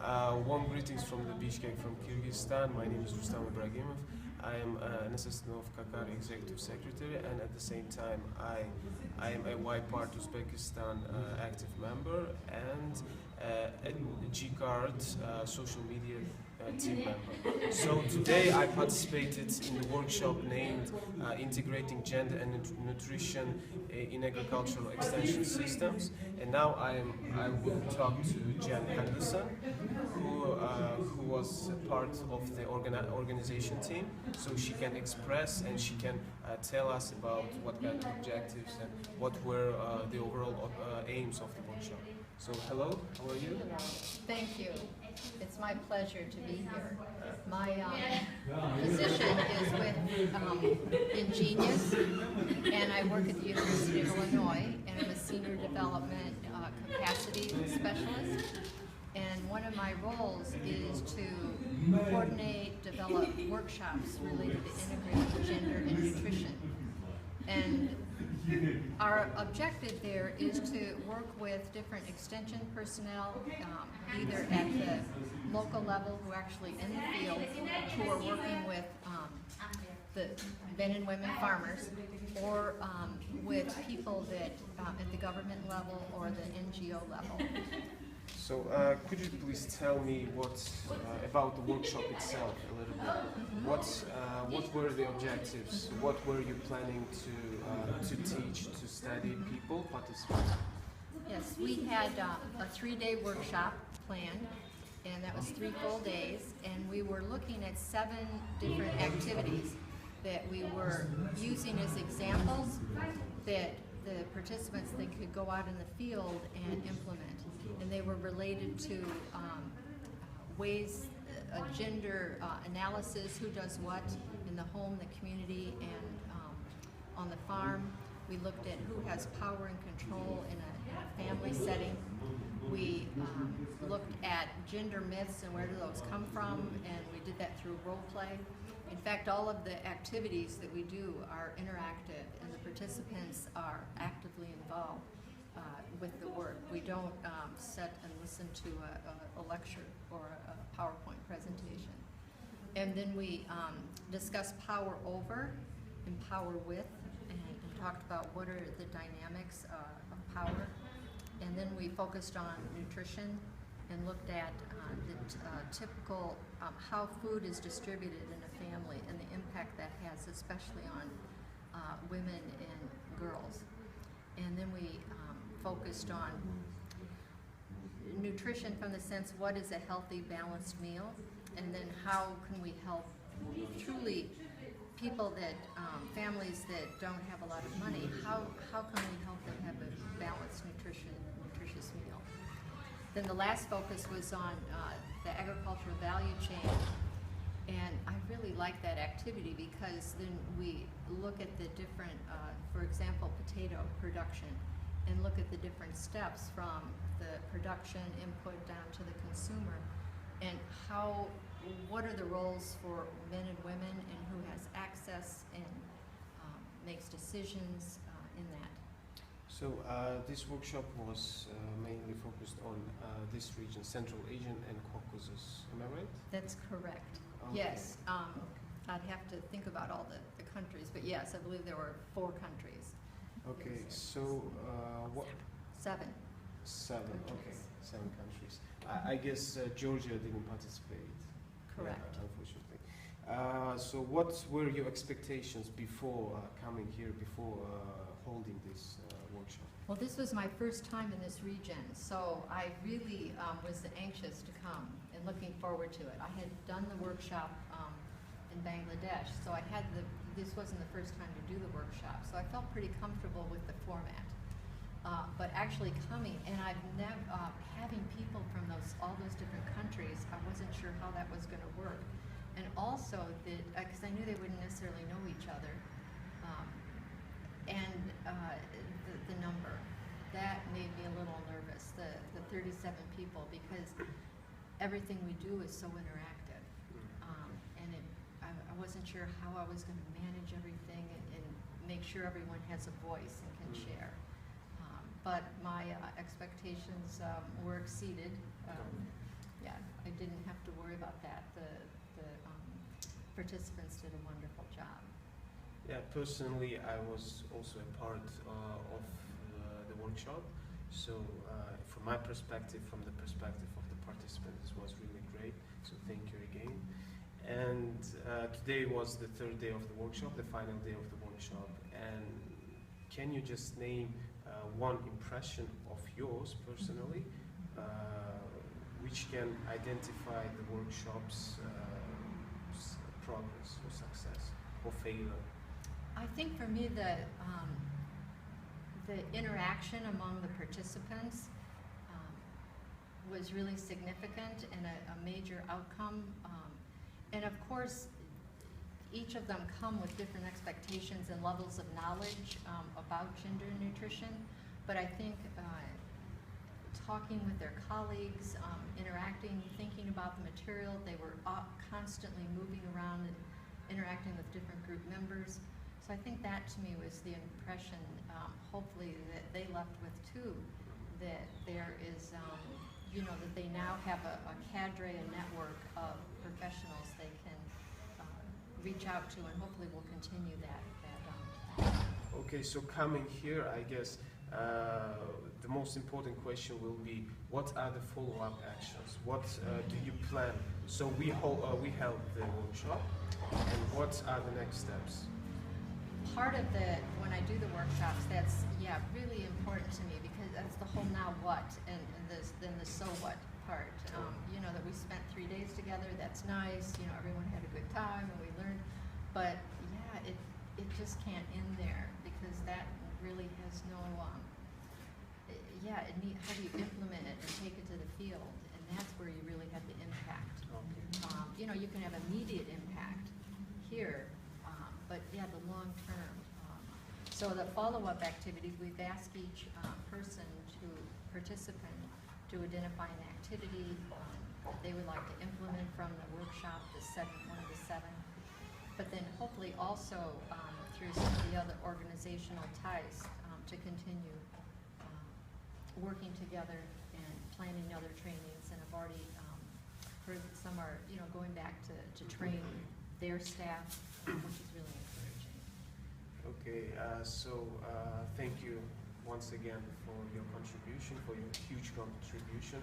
Warm greetings from the Bishkek from Kyrgyzstan. My name is Rustam Ibrahimov. I am an assistant of KAKAR executive secretary, and at the same time I am a White Part Uzbekistan active member and a G-Card social media team member. So today I participated in the workshop named Integrating Gender and Nutrition in Agricultural Extension Systems, and now I will talk to Jan Henderson, who was part of the organization team, so she can express and she can tell us about what kind of objectives and what were the overall aims of the workshop. So hello, how are you? Hello. Thank you. It's my pleasure to be here. My position is with INGENEAS, and I work at the University of Illinois, and I'm a senior development capacity specialist. And one of my roles is to coordinate, develop workshops related to integrating gender and nutrition. And our objective there is to work with different extension personnel, either at the local level who are actually in the field, who are working with the men and women farmers, or with people that at the government level or the NGO level. So could you please tell me about the workshop itself a little bit? What were the objectives? What were you planning to teach, to study people, participants? Yes, we had a 3-day workshop planned, and that was 3 full days, and we were looking at 7 different activities that we were using as examples that the participants that could go out in the field and implement. And they were related to ways, gender analysis, who does what in the home, the community, and on the farm. We looked at who has power and control in a family setting. We looked at gender myths and where do those come from, and we did that through role play. In fact, all of the activities that we do are interactive, and the participants are actively involved with the work. We don't sit and listen to a lecture or a PowerPoint presentation. And then we discussed power over and power with, and talked about what are the dynamics of power. And then we focused on nutrition and looked at the typical how food is distributed in a family and the impact that has, especially on women and girls. And then we focused on nutrition from the sense, what is a healthy, balanced meal? And then how can we help truly people that, families that don't have a lot of money, how can we help them have a balanced nutritious meal? Then the last focus was on the agricultural value chain. And I really like that activity because then we look at the different, for example, potato production, and look at the different steps from the production input down to the consumer, and what are the roles for men and women, and who has access and makes decisions in that. So this workshop was mainly focused on this region, Central Asian and Caucasus, am I right? That's correct. Okay. Yes, I'd have to think about all the countries, but yes, I believe there were 4 countries. Okay, so what? 7. 7, okay, 7 countries. I guess Georgia didn't participate. Correct. Unfortunately. So what were your expectations before coming here, before holding this workshop? Well, this was my first time in this region, so I really was anxious to come and looking forward to it. I had done the workshop in Bangladesh, so this wasn't the first time to do the workshop, so I felt pretty comfortable with the format. But actually coming, and I've never, having people from all those different countries, I wasn't sure how that was going to work. And also, because I knew they wouldn't necessarily know each other, and the number, that made me a little nervous, the 37 people, because everything we do is so interactive. And I wasn't sure how I was going to manage everything and make sure everyone has a voice and can share. But my expectations were exceeded. Yeah, about that. The participants did a wonderful job. Yeah, personally, I was also a part of the workshop. So, from my perspective, from the perspective of the participants, it was really great. So, thank you again. And today was the third day of the workshop, the final day of the workshop. And can you just name one impression of yours personally, which can identify the workshop's progress or success or failure? I think for me the interaction among the participants was really significant and a major outcome. And of course, each of them come with different expectations and levels of knowledge about gender nutrition. But I think talking with their colleagues, interacting, thinking about the material, they were constantly moving around and interacting with different group members. So I think that to me was the impression, hopefully, that they left with too, that there is, that they now have a cadre, a network of professionals they can reach out to, and hopefully will continue that. Okay, so coming here, I guess the most important question will be, what are the follow-up actions? What do you plan? So we held the workshop, and what are the next steps? Part of when I do the workshops, that's really important to me, because that's the whole now what, and then the so what part. That we spent 3 days together, that's nice, everyone had a good time and we learned, but it just can't end there, because that really has no, how do you implement it and take it to the field, and that's where you really have the impact. Okay. You can have immediate impact here, but the long term. So the follow-up activities, we've asked each participant to identify an activity they would like to implement from the workshop, one of the 7. But then hopefully also through some of the other organizational ties to continue working together and planning other trainings. And I've already heard that some are going back to train their staff, which is really encouraging. Okay, so thank you once again for your contribution, for your huge contribution.